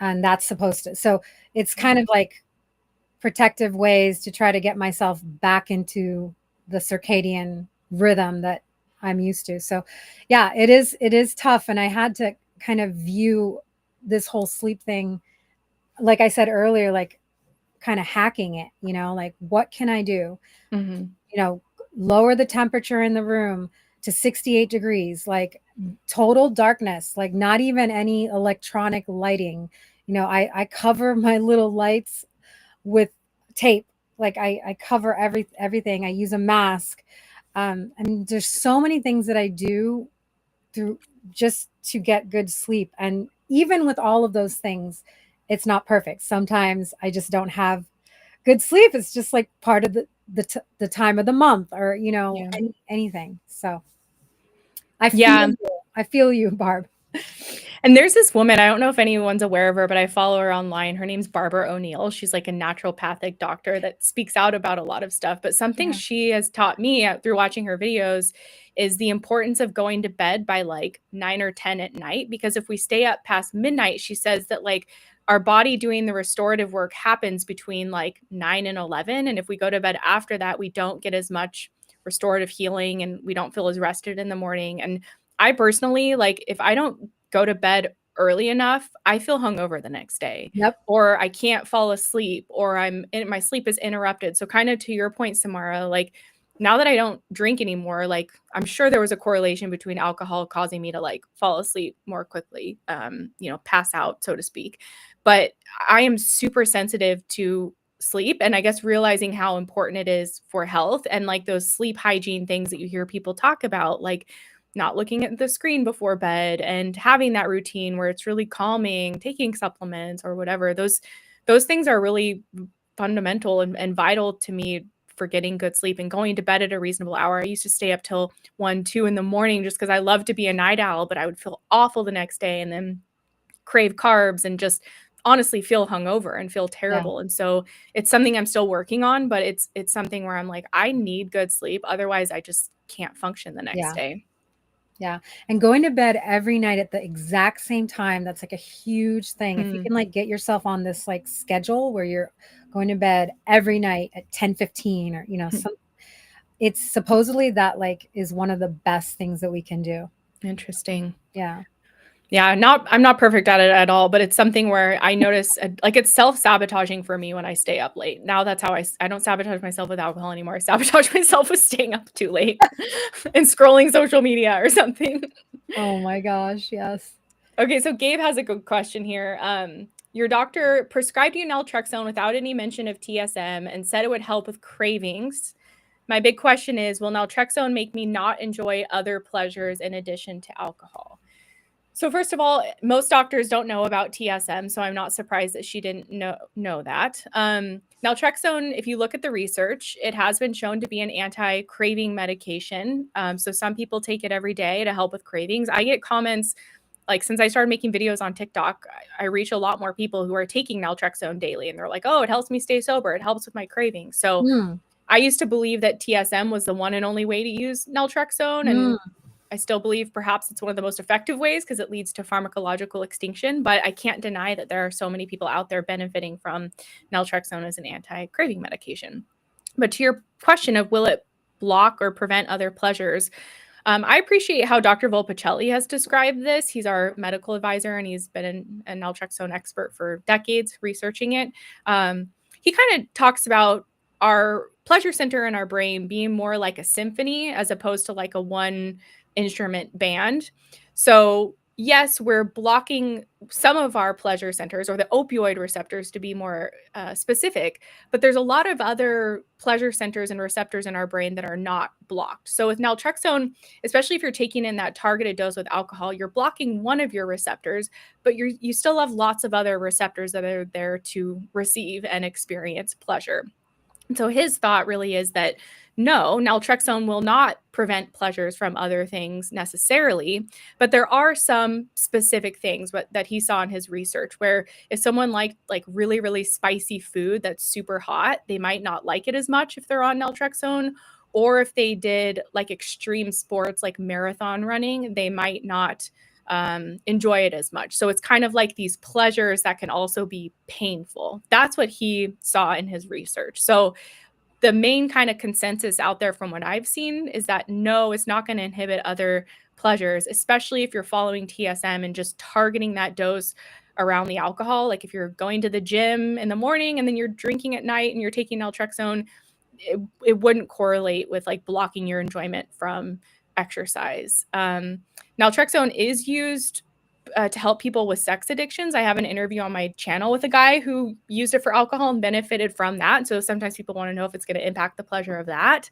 And that's supposed to, so it's kind of like protective ways to try to get myself back into the circadian rhythm that I'm used to. So yeah, it is tough. And I had to kind of view this whole sleep thing, like I said earlier, like kind of hacking it, like what can I do? Lower the temperature in the room to 68 degrees, like total darkness, like not even any electronic lighting. I cover my little lights with tape. Like I cover everything. I use a mask. And there's so many things that I do through just to get good sleep. And even with all of those things, it's not perfect. Sometimes I just don't have good sleep. It's just like part of the time of the month, or anything. So I feel you, Barb. And there's this woman, I don't know if anyone's aware of her, but I follow her online. Her name's Barbara O'Neill. She's like a naturopathic doctor that speaks out about a lot of stuff. But something she has taught me through watching her videos is the importance of going to bed by like 9 or 10 at night. Because if we stay up past midnight, she says that like our body doing the restorative work happens between like 9 and 11. And if we go to bed after that, we don't get as much restorative healing and we don't feel as rested in the morning. And I personally, like, if I don't go to bed early enough, I feel hungover the next day. Yep. Or I can't fall asleep, or my sleep is interrupted. So kind of to your point, Samara, like now that I don't drink anymore, like I'm sure there was a correlation between alcohol causing me to like fall asleep more quickly, pass out, so to speak. But I am super sensitive to sleep, and I guess realizing how important it is for health and like those sleep hygiene things that you hear people talk about, like not looking at the screen before bed and having that routine where it's really calming, taking supplements or whatever. Those things are really fundamental and vital to me for getting good sleep and going to bed at a reasonable hour. I used to stay up till 1, 2 in the morning just because I love to be a night owl, but I would feel awful the next day and then crave carbs and just honestly feel hungover and feel terrible. Yeah. And so it's something I'm still working on, but it's something where I'm like, I need good sleep. Otherwise I just can't function the next day. Yeah. And going to bed every night at the exact same time, that's like a huge thing. If you can like get yourself on this like schedule where you're going to bed every night at 10:15 or, it's supposedly that like is one of the best things that we can do. Interesting. Yeah. Yeah, I'm not perfect at it at all, but it's something where I notice like it's self-sabotaging for me when I stay up late. Now that's how I don't sabotage myself with alcohol anymore. I sabotage myself with staying up too late and scrolling social media or something. Oh my gosh, yes. Okay, so Gabe has a good question here. Your doctor prescribed you naltrexone without any mention of TSM and said it would help with cravings. My big question is, will naltrexone make me not enjoy other pleasures in addition to alcohol? So first of all, most doctors don't know about TSM, so I'm not surprised that she didn't know that. Naltrexone, if you look at the research, it has been shown to be an anti-craving medication. So some people take it every day to help with cravings. I get comments like since I started making videos on TikTok, I reach a lot more people who are taking naltrexone daily, and they're like, "Oh, it helps me stay sober. It helps with my cravings." So Mm, I used to believe that TSM was the one and only way to use naltrexone, mm. and I still believe perhaps it's one of the most effective ways because it leads to pharmacological extinction. But I can't deny that there are so many people out there benefiting from naltrexone as an anti-craving medication. But to your question of will it block or prevent other pleasures, I appreciate how Dr. Volpicelli has described this. He's our medical advisor, and he's been a naltrexone expert for decades researching it. He kind of talks about our pleasure center in our brain being more like a symphony as opposed to like a one instrument band. So, yes, we're blocking some of our pleasure centers or the opioid receptors to be more specific, but there's a lot of other pleasure centers and receptors in our brain that are not blocked. So, with naltrexone, especially if you're taking in that targeted dose with alcohol, you're blocking one of your receptors, but you still have lots of other receptors that are there to receive and experience pleasure. So his thought really is that no, naltrexone will not prevent pleasures from other things necessarily, but there are some specific things that he saw in his research where if someone liked like really really spicy food that's super hot, they might not like it as much if they're on naltrexone, or if they did like extreme sports like marathon running, they might not enjoy it as much. So it's kind of like these pleasures that can also be painful. That's what he saw in his research. So the main kind of consensus out there from what I've seen is that no, it's not going to inhibit other pleasures, especially if you're following TSM and just targeting that dose around the alcohol. Like if you're going to the gym in the morning and then you're drinking at night and you're taking naltrexone, it wouldn't correlate with like blocking your enjoyment from exercise. Naltrexone is used to help people with sex addictions. I have an interview on my channel with a guy who used it for alcohol and benefited from that. So sometimes people want to know if it's going to impact the pleasure of that.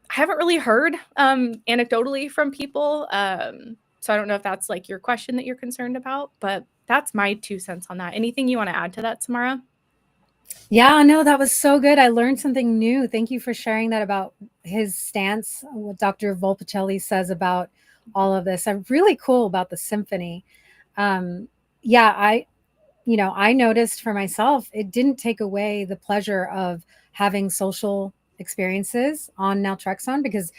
I haven't really heard anecdotally from people. So I don't know if that's like your question that you're concerned about, but that's my 2 cents on that. Anything you want to add to that, Samara? Yeah, no, that was so good. I learned something new. Thank you for sharing that about his stance, what Dr. Volpicelli says about all of this. I'm really cool about the symphony. Yeah, I noticed for myself, it didn't take away the pleasure of having social experiences on naltrexone because,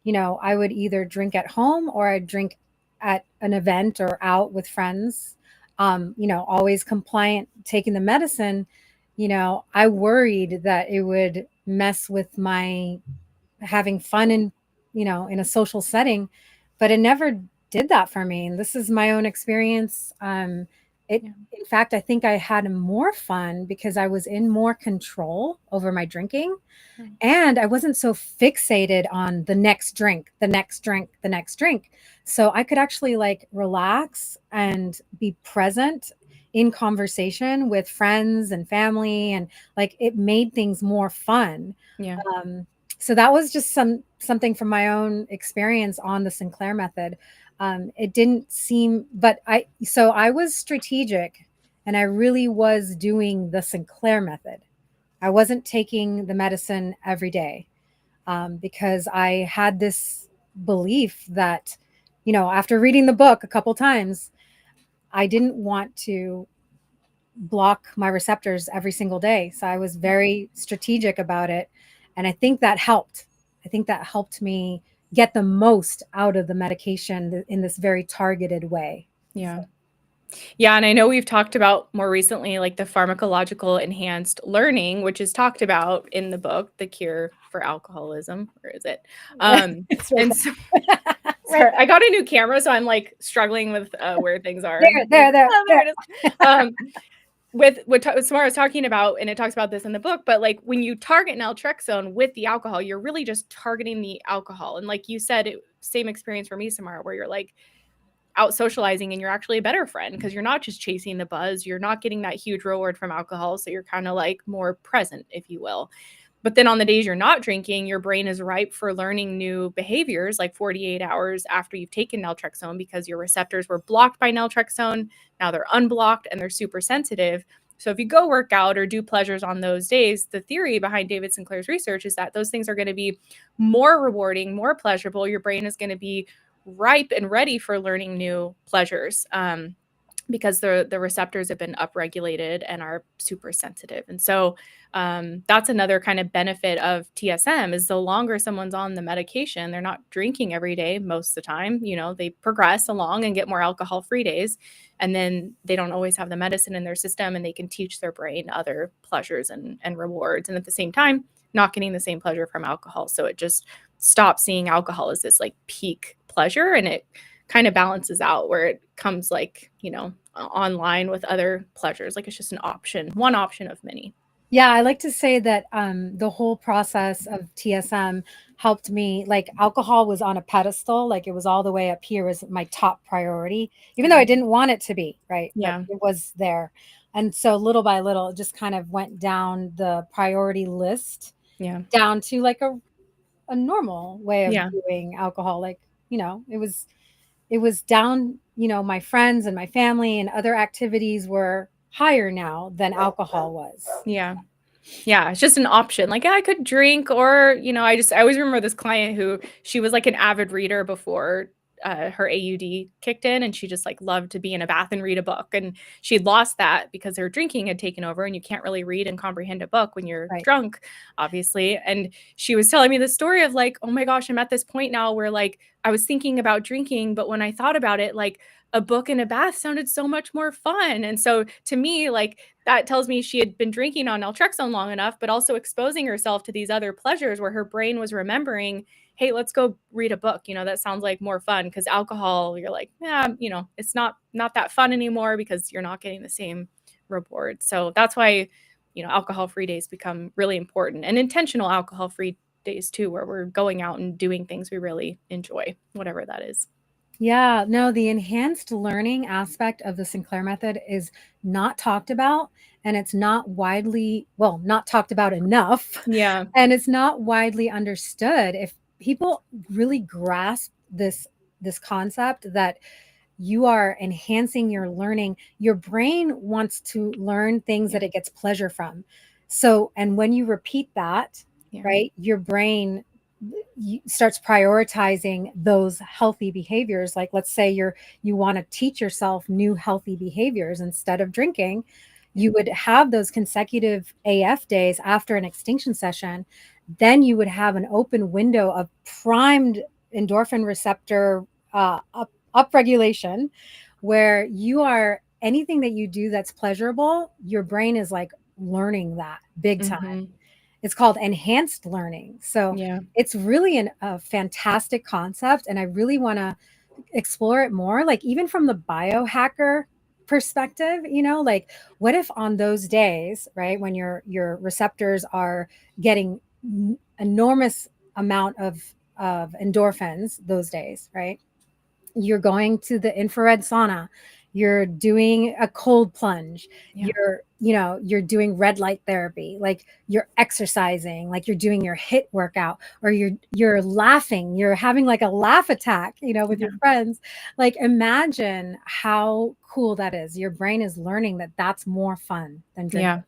I would either drink at home or I'd drink at an event or out with friends. Always compliant, taking the medicine. I worried that it would mess with my having fun in a social setting, but it never did that for me. And this is my own experience. Yeah. In fact, I think I had more fun because I was in more control over my drinking, Nice. and I wasn't so fixated on the next drink, the next drink, the next drink. So I could actually like relax and be present in conversation with friends and family, and like it made things more fun. Yeah. So that was just something from my own experience on the Sinclair method. It didn't seem, but I was strategic, and I really was doing the Sinclair method. I wasn't taking the medicine every day because I had this belief that, after reading the book a couple times, I didn't want to block my receptors every single day. So I was very strategic about it. And I think that helped. I think that helped me get the most out of the medication in this very targeted way. Yeah. Yeah, and I know we've talked about more recently like the pharmacological enhanced learning, which is talked about in the book, The Cure for Alcoholism. Where is it? It's right And so, sorry, I got a new camera, so I'm like struggling with where things are. there. Oh, there it is. With what Samara was talking about, and it talks about this in the book, but like when you target naltrexone with the alcohol, you're really just targeting the alcohol. And like you said, same experience for me, Samara, where you're like, out socializing and you're actually a better friend because you're not just chasing the buzz. You're not getting that huge reward from alcohol. So you're kind of like more present, if you will. But then on the days you're not drinking, your brain is ripe for learning new behaviors like 48 hours after you've taken naltrexone because your receptors were blocked by naltrexone. Now they're unblocked and they're super sensitive. So if you go work out or do pleasures on those days, the theory behind David Sinclair's research is that those things are going to be more rewarding, more pleasurable. Your brain is going to be ripe and ready for learning new pleasures. Because the receptors have been upregulated and are super sensitive. And so that's another kind of benefit of TSM is the longer someone's on the medication, they're not drinking every day most of the time. They progress along and get more alcohol-free days. And then they don't always have the medicine in their system and they can teach their brain other pleasures and rewards. And at the same time, not getting the same pleasure from alcohol. So it just stops seeing alcohol as this like peak pleasure and it kind of balances out where it comes like, online with other pleasures. Like it's just one option of many. Yeah, I like to say that the whole process of TSM helped me. Like alcohol was on a pedestal, like it was all the way up here as my top priority, even though I didn't want it to be, right? Yeah. But it was there. And so little by little, it just kind of went down the priority list, down to like a normal way of doing alcohol. Like, it was down, my friends and my family and other activities were higher now than alcohol was. Yeah. It's just an option. Like I could drink or, I always remember this client who she was like an avid reader before her AUD kicked in and she just like loved to be in a bath and read a book. And she lost that because her drinking had taken over and you can't really read and comprehend a book when you're drunk, obviously. And she was telling me the story of like, oh my gosh, I'm at this point now where like I was thinking about drinking, but when I thought about it, like a book in a bath sounded so much more fun. And so to me, like that tells me she had been drinking on naltrexone long enough, but also exposing herself to these other pleasures where her brain was remembering, hey, let's go read a book. That sounds like more fun because alcohol, you're like, yeah, it's not that fun anymore because you're not getting the same reward. So that's why, alcohol-free days become really important and intentional alcohol-free days too, where we're going out and doing things we really enjoy, whatever that is. Yeah, no, the enhanced learning aspect of the Sinclair method is not talked about and it's not not talked about enough. Yeah. And it's not widely understood. If people really grasp this concept that you are enhancing your learning, your brain wants to learn things that it gets pleasure from. So, and when you repeat that, right, your brain starts prioritizing those healthy behaviors. Like let's say you want to teach yourself new healthy behaviors instead of drinking, you would have those consecutive AF days after an extinction session. Then you would have an open window of primed endorphin receptor upregulation where anything that you do that's pleasurable, your brain is like learning that big time. It's called enhanced learning. So it's really a fantastic concept. And I really want to explore it more, like even from the biohacker perspective, like what if on those days, right, when your receptors are getting enormous amount of endorphins those days, right? You're going to the infrared sauna, you're doing a cold plunge, you're doing red light therapy, like you're exercising, like you're doing your HIIT workout, or you're laughing, you're having like a laugh attack, with your friends. Like imagine how cool that is. Your brain is learning that that's more fun than drinking.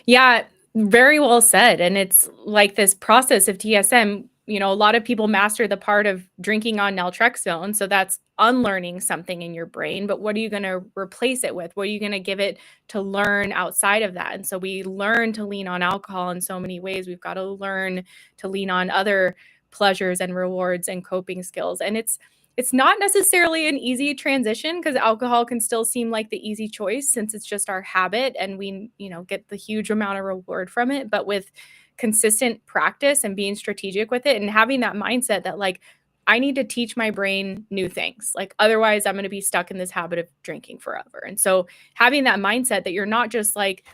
Yeah, very well said. And it's like this process of TSM. A lot of people master the part of drinking on naltrexone. So that's unlearning something in your brain. But what are you going to replace it with? What are you going to give it to learn outside of that? And so we learn to lean on alcohol in so many ways. We've got to learn to lean on other pleasures and rewards and coping skills. And it's not necessarily an easy transition because alcohol can still seem like the easy choice since it's just our habit and we, get the huge amount of reward from it. But with consistent practice and being strategic with it and having that mindset that like, I need to teach my brain new things. Like otherwise I'm going to be stuck in this habit of drinking forever. And so having that mindset that you're not just like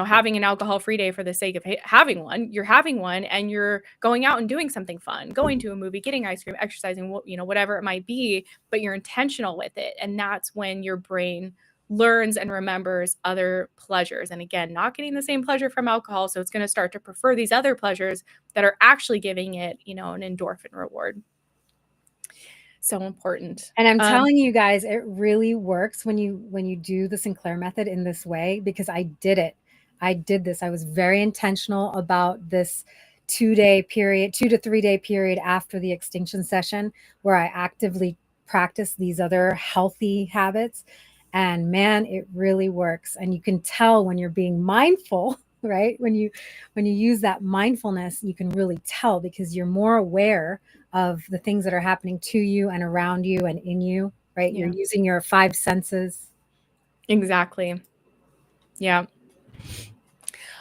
having an alcohol-free day for the sake of having one. You're having one and you're going out and doing something fun, going to a movie, getting ice cream, exercising, whatever it might be, but you're intentional with it. And that's when your brain learns and remembers other pleasures. And again, not getting the same pleasure from alcohol. So it's going to start to prefer these other pleasures that are actually giving it, an endorphin reward. So important. And I'm telling you guys, it really works when you do the Sinclair method in this way, because I did it. I did this. I was very intentional about this 2 to 3 day period after the extinction session, where I actively practice these other healthy habits. And man, it really works. And you can tell when you're being mindful, right? When you use that mindfulness, you can really tell, because you're more aware of the things that are happening to you and around you and in you, right? Yeah. You're using your 5 senses. Exactly. Yeah.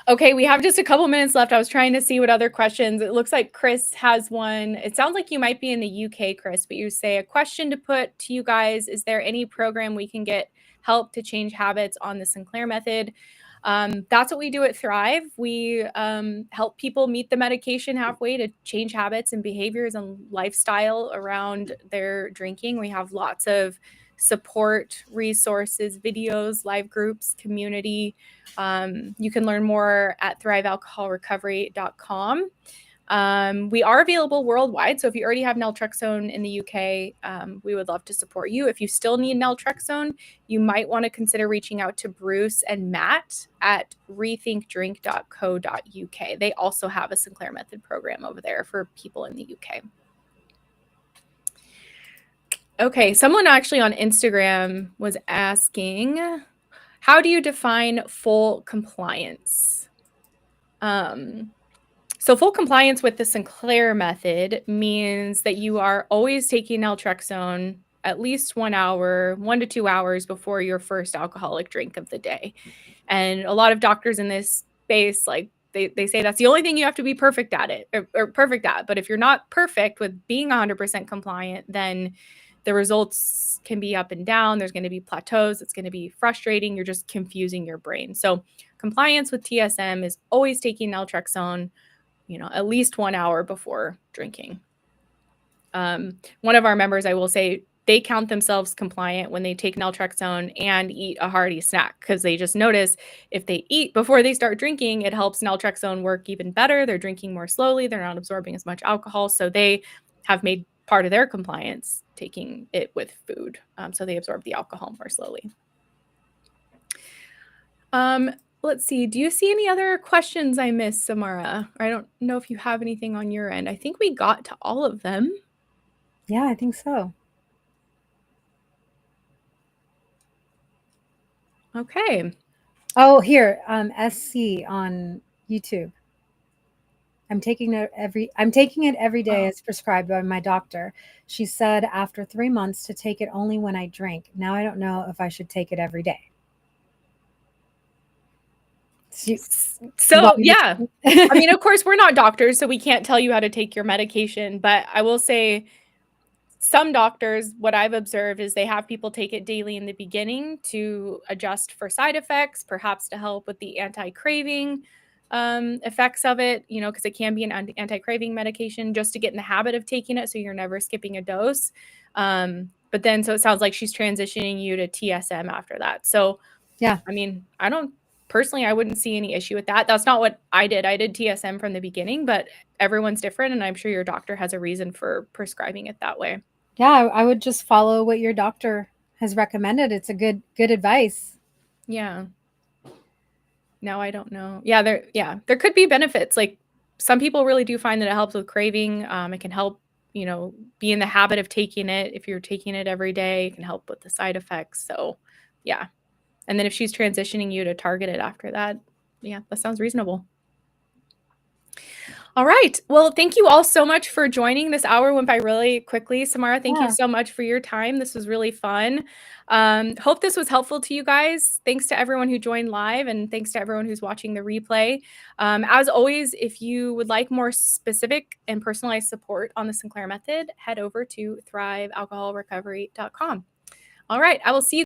Okay, we have just a couple minutes left. I was trying to see what other questions. It looks like Chris has one. It sounds like you might be in the UK, Chris, but you say, a question to put to you guys: is there any program we can get help to change habits on the Sinclair method? That's what we do at Thrive. We help people meet the medication halfway to change habits and behaviors and lifestyle around their drinking. We have lots of support resources, videos, live groups, community. You can learn more at thrivealcoholrecovery.com. We are available worldwide. So if you already have naltrexone in the UK, we would love to support you. If you still need naltrexone, you might want to consider reaching out to Bruce and Matt at rethinkdrink.co.uk. They also have a Sinclair Method program over there for people in the UK. Okay, someone actually on Instagram was asking, how do you define full compliance? So full compliance with the Sinclair method means that you are always taking naltrexone at least 1 hour, 1 to 2 hours before your first alcoholic drink of the day. And a lot of doctors in this space, like they say that's the only thing you have to be perfect at it or perfect at. But if you're not perfect with being 100% compliant, then the results can be up and down. There's going to be plateaus. It's going to be frustrating. You're just confusing your brain. So compliance with TSM is always taking naltrexone, at least 1 hour before drinking. One of our members, I will say, they count themselves compliant when they take naltrexone and eat a hearty snack, because they just notice if they eat before they start drinking, it helps naltrexone work even better. They're drinking more slowly. They're not absorbing as much alcohol. So they have made part of their compliance taking it with food. So they absorb the alcohol more slowly. Let's see. Do you see any other questions I missed, Samara? I don't know if you have anything on your end. I think we got to all of them. Yeah, I think so. Okay. Oh, here, SC on YouTube. I'm taking it every day as prescribed by my doctor. She said after 3 months to take it only when I drink. Now I don't know if I should take it every day. So yeah, I mean, of course, we're not doctors, so we can't tell you how to take your medication. But I will say, some doctors, what I've observed is they have people take it daily in the beginning to adjust for side effects, perhaps to help with the anti-craving effects of it, because it can be an anti-craving medication, just to get in the habit of taking it so you're never skipping a dose. But then, so it sounds like she's transitioning you to TSM after that. So yeah, I mean, I wouldn't see any issue with that. That's not what I did. I did TSM from the beginning, but everyone's different. And I'm sure your doctor has a reason for prescribing it that way. Yeah, I would just follow what your doctor has recommended. It's a good advice. Yeah. No, I don't know. Yeah, there could be benefits. Like, some people really do find that it helps with craving. It can help, be in the habit of taking it. If you're taking it every day, it can help with the side effects. So yeah. And then if she's transitioning you to target it after that, yeah, that sounds reasonable. All right. Well, thank you all so much for joining. This hour went by really quickly. Samara, thank you so much for your time. This was really fun. Hope this was helpful to you guys. Thanks to everyone who joined live, and thanks to everyone who's watching the replay. As always, if you would like more specific and personalized support on the Sinclair method, head over to thrivealcoholrecovery.com. All right. I will see you